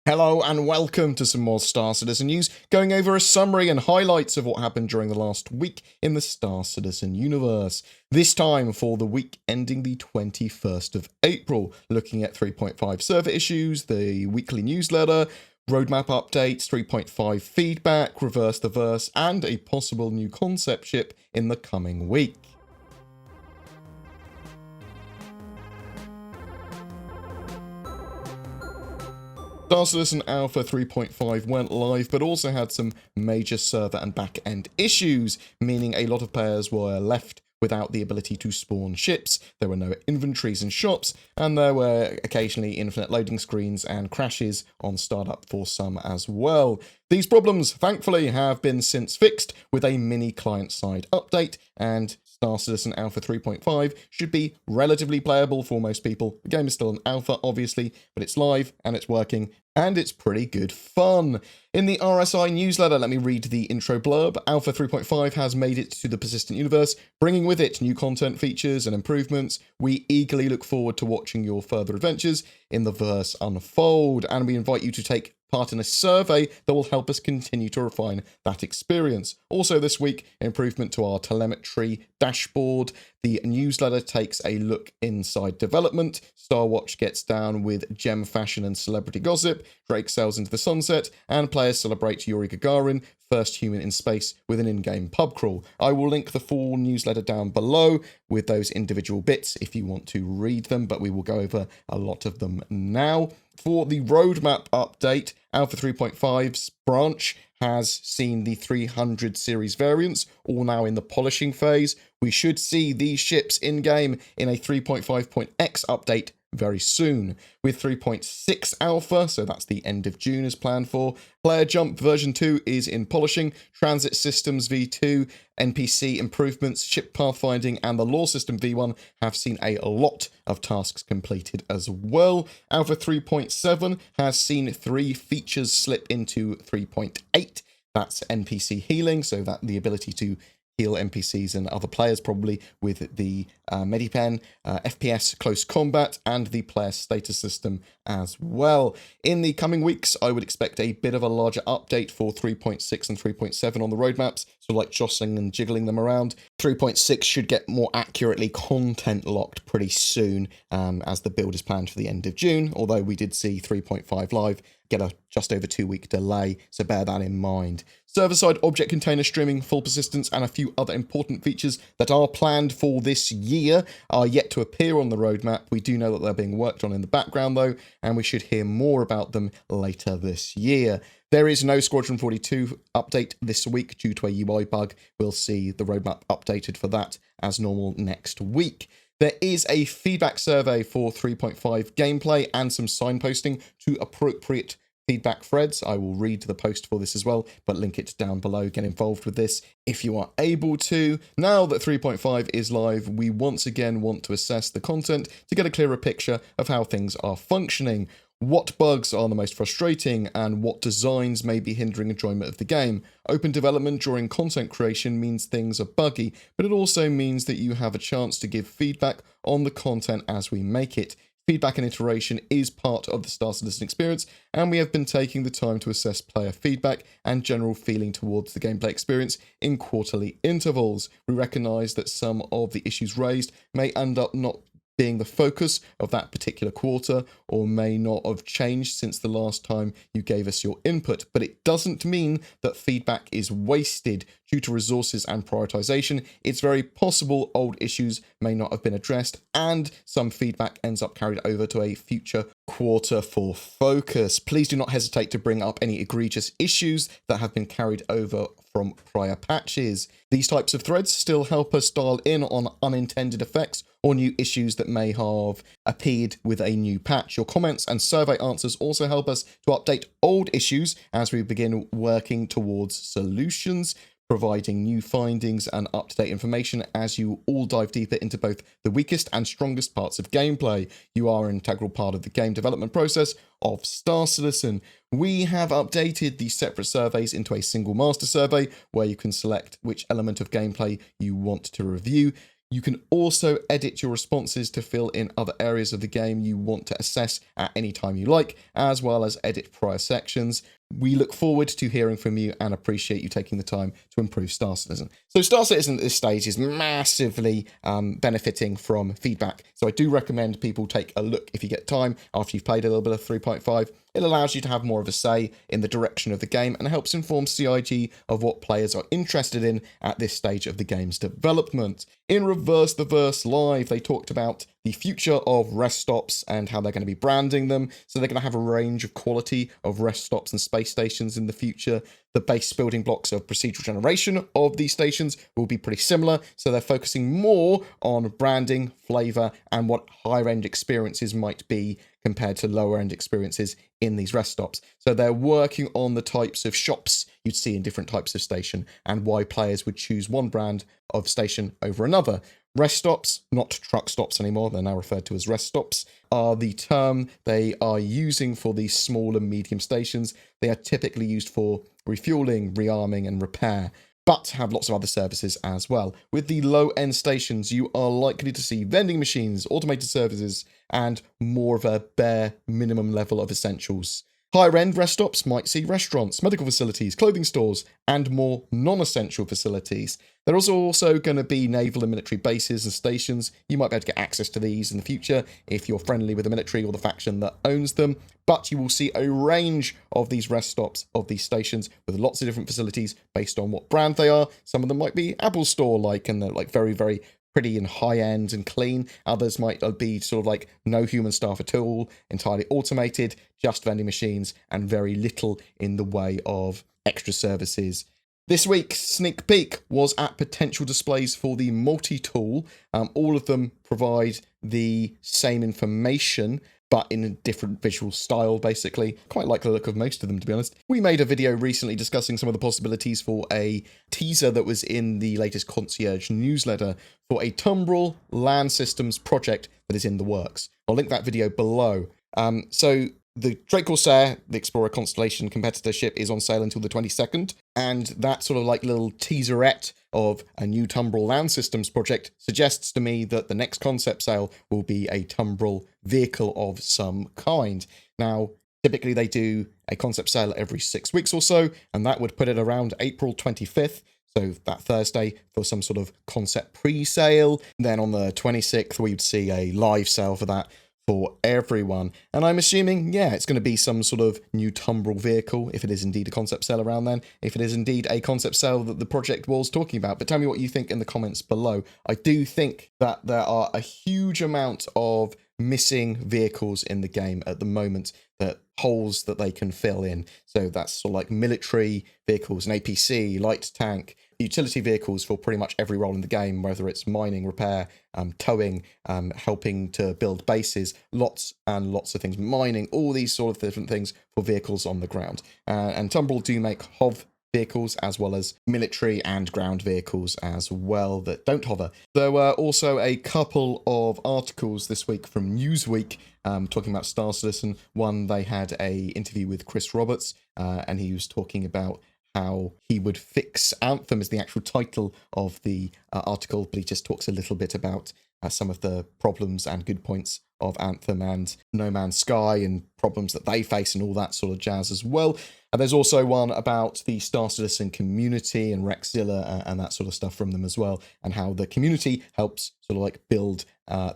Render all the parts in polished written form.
Hello and welcome to some more Star Citizen news, going over a summary and highlights of what happened during the last week in the Star Citizen universe. This time for the week ending the 21st of April, looking at 3.5 server issues, the weekly newsletter, roadmap updates, 3.5 feedback, reverse the verse, and a possible new concept ship in the coming week. Star Citizen Alpha 3.5 went live, but also had some major server and back-end issues, meaning a lot of players were left without the ability to spawn ships, there were no inventories in shops, and there were occasionally infinite loading screens and crashes on startup for some as well. These problems, thankfully, have been since fixed with a mini client-side update, and Star Citizen Alpha 3.5 should be relatively playable for most people. The game is still an alpha, obviously, but it's live and it's working, and it's pretty good fun. In the RSI newsletter, let me read the intro blurb. Alpha 3.5 has made it to the persistent universe, bringing with it new content features and improvements. We eagerly look forward to watching your further adventures in the verse unfold, and we invite you to take part in a survey that will help us continue to refine that experience. Also this week, improvement to our telemetry dashboard. The newsletter takes a look inside development. Starwatch gets down with gem fashion and celebrity gossip. Drake sails into the sunset, and players celebrate Yuri Gagarin, first human in space, with an in-game pub crawl. I will link the full newsletter down below with those individual bits if you want to read them, but we will go over a lot of them now. For the roadmap update, Alpha 3.5's branch has seen the 300 series variants, all now in the polishing phase. We should see these ships in-game in a 3.5.x update very soon. With 3.6 alpha, so that's the end of June as planned for. Player Jump version 2 is in polishing. Transit Systems v2, NPC improvements, ship pathfinding, and the Law System v1 have seen a lot of tasks completed as well. Alpha 3.7 has seen 3 features slip into 3.8. That's NPC healing, so that the ability to heal NPCs and other players, probably with the Medipen, FPS close combat, and the player status system as well. In the coming weeks, I would expect a bit of a larger update for 3.6 and 3.7 on the roadmaps, so like jostling and jiggling them around. 3.6 should get more accurately content locked pretty soon, as the build is planned for the end of June, although we did see 3.5 live get a just over 2-week delay, so bear that in mind. Server-side object container streaming, full persistence, and a few other important features that are planned for this year are yet to appear on the roadmap. We do know that they're being worked on in the background though, and we should hear more about them later this year. There is no Squadron 42 update this week due to a UI bug. We'll see the roadmap updated for that as normal next week. There is a feedback survey for 3.5 gameplay and some signposting to appropriate feedback threads. I will read the post for this as well, but link it down below. Get involved with this if you are able to. Now that 3.5 is live, we once again want to assess the content to get a clearer picture of how things are functioning. What bugs are the most frustrating, and what designs may be hindering enjoyment of the game? Open development during content creation means things are buggy, but it also means that you have a chance to give feedback on the content as we make it. Feedback and iteration is part of the Star Citizen experience, and we have been taking the time to assess player feedback and general feeling towards the gameplay experience in quarterly intervals. We recognise that some of the issues raised may end up not being the focus of that particular quarter, or may not have changed since the last time you gave us your input, but it doesn't mean that feedback is wasted due to resources and prioritization. It's very possible old issues may not have been addressed, and some feedback ends up carried over to a future quarter for focus. Please do not hesitate to bring up any egregious issues that have been carried over from prior patches. These types of threads still help us dial in on unintended effects or new issues that may have appeared with a new patch. Your comments and survey answers also help us to update old issues as we begin working towards solutions, providing new findings and up-to-date information as you all dive deeper into both the weakest and strongest parts of gameplay. You are an integral part of the game development process of Star Citizen. We have updated the separate surveys into a single master survey where you can select which element of gameplay you want to review. You can also edit your responses to fill in other areas of the game you want to assess at any time you like, as well as edit prior sections. We look forward to hearing from you and appreciate you taking the time to improve Star Citizen. So Star Citizen at this stage is massively benefiting from feedback. So I do recommend people take a look if you get time after you've played a little bit of 3.5. It allows you to have more of a say in the direction of the game and helps inform CIG of what players are interested in at this stage of the game's development. In Reverse the Verse Live, they talked about the future of rest stops and how they're going to be branding them. So they're going to have a range of quality of rest stops and space stations in the future. The base building blocks of procedural generation of these stations will be pretty similar. So they're focusing more on branding, flavor, and what higher end experiences might be compared to lower end experiences in these rest stops. So they're working on the types of shops you'd see in different types of station and why players would choose one brand of station over another. Rest stops, not truck stops anymore, they're now referred to as rest stops, are the term they are using for these small and medium stations. They are typically used for refueling, rearming, and repair, but have lots of other services as well. With the low-end stations, you are likely to see vending machines, automated services, and more of a bare minimum level of essentials. Higher-end rest stops might see restaurants, medical facilities, clothing stores, and more non-essential facilities. There is also going to be naval and military bases and stations. You might be able to get access to these in the future if you're friendly with the military or the faction that owns them. But you will see a range of these rest stops, of these stations, with lots of different facilities based on what brand they are. Some of them might be Apple Store-like, and they're like very, very pretty and high-end and clean. Others might be sort of like no human staff at all, entirely automated, just vending machines, and very little in the way of extra services. This week's sneak peek was at potential displays for the multi-tool. All of them provide the same information, but in a different visual style, basically. Quite like the look of most of them, to be honest. We made a video recently discussing some of the possibilities for a teaser that was in the latest Concierge newsletter for a Tumbrel land systems project that is in the works. I'll link that video below. So the Drake Corsair, the Explorer Constellation competitor ship, is on sale until the 22nd, and that sort of like little teaserette of a new Tumbrel land systems project suggests to me that the next concept sale will be a Tumbrel vehicle of some kind. Now, typically they do a concept sale every 6 weeks or so, and that would put it around April 25th, so that Thursday, for some sort of concept pre-sale. Then on the 26th, we'd see a live sale for that for everyone. And I'm assuming, yeah, it's going to be some sort of new Tumbrel vehicle, if it is indeed a concept sale around then, if it is indeed a concept sale that the project was talking about. But tell me what you think in the comments below. I do think that there are a huge amount of missing vehicles in the game at the moment, that holes that they can fill in. So that's sort of like military vehicles, an APC, light tank, utility vehicles for pretty much every role in the game, whether it's mining, repair, towing, helping to build bases, lots and lots of things, mining, all these sort of different things for vehicles on the ground. And Tumbrel do make HOV vehicles as well as military and ground vehicles as well that don't hover. There were also a couple of articles this week from Newsweek talking about Star Citizen. One, they had a interview with Chris Roberts, and he was talking about how he would fix Anthem is the actual title of the article, but he just talks a little bit about some of the problems and good points of Anthem and No Man's Sky and problems that they face and all that sort of jazz as well. And there's also one about the Star Citizen community and Rexzilla and that sort of stuff from them as well, and how the community helps sort of like build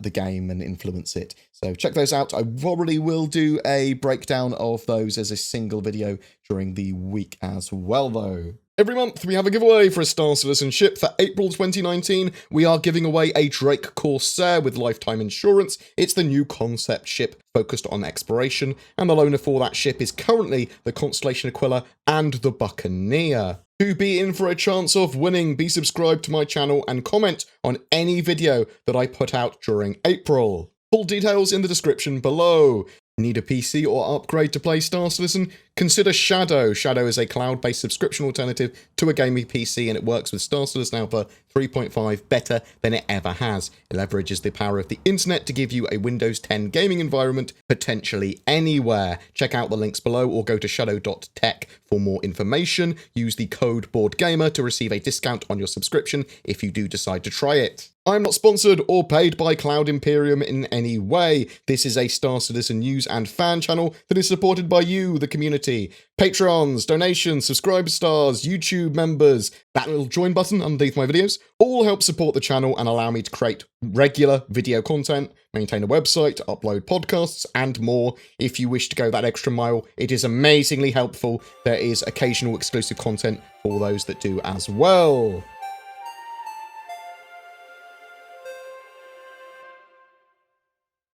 the game and influence it. So check those out. I probably will do a breakdown of those as a single video during the week as well, though. Every month, we have a giveaway for a Star Citizen ship. For April 2019, we are giving away a Drake Corsair with lifetime insurance. It's the new concept ship focused on exploration, and the loaner for that ship is currently the Constellation Aquila and the Buccaneer. To be in for a chance of winning, be subscribed to my channel and comment on any video that I put out during April. Full details in the description below. Need a PC or upgrade to play Star Citizen? Consider Shadow. Shadow is a cloud-based subscription alternative to a gaming PC, and it works with Star Citizen Alpha 3.5 better than it ever has. It leverages the power of the internet to give you a Windows 10 gaming environment potentially anywhere. Check out the links below or go to shadow.tech for more information. Use the code BoredGamer to receive a discount on your subscription if you do decide to try it. I'm not sponsored or paid by Cloud Imperium in any way. This is a Star Citizen news and fan channel that is supported by you, the community. Patrons, donations, subscriber stars, YouTube members, that little join button underneath my videos, all help support the channel and allow me to create regular video content, maintain a website, upload podcasts, and more. If you wish to go that extra mile, it is amazingly helpful. There is occasional exclusive content for those that do as well.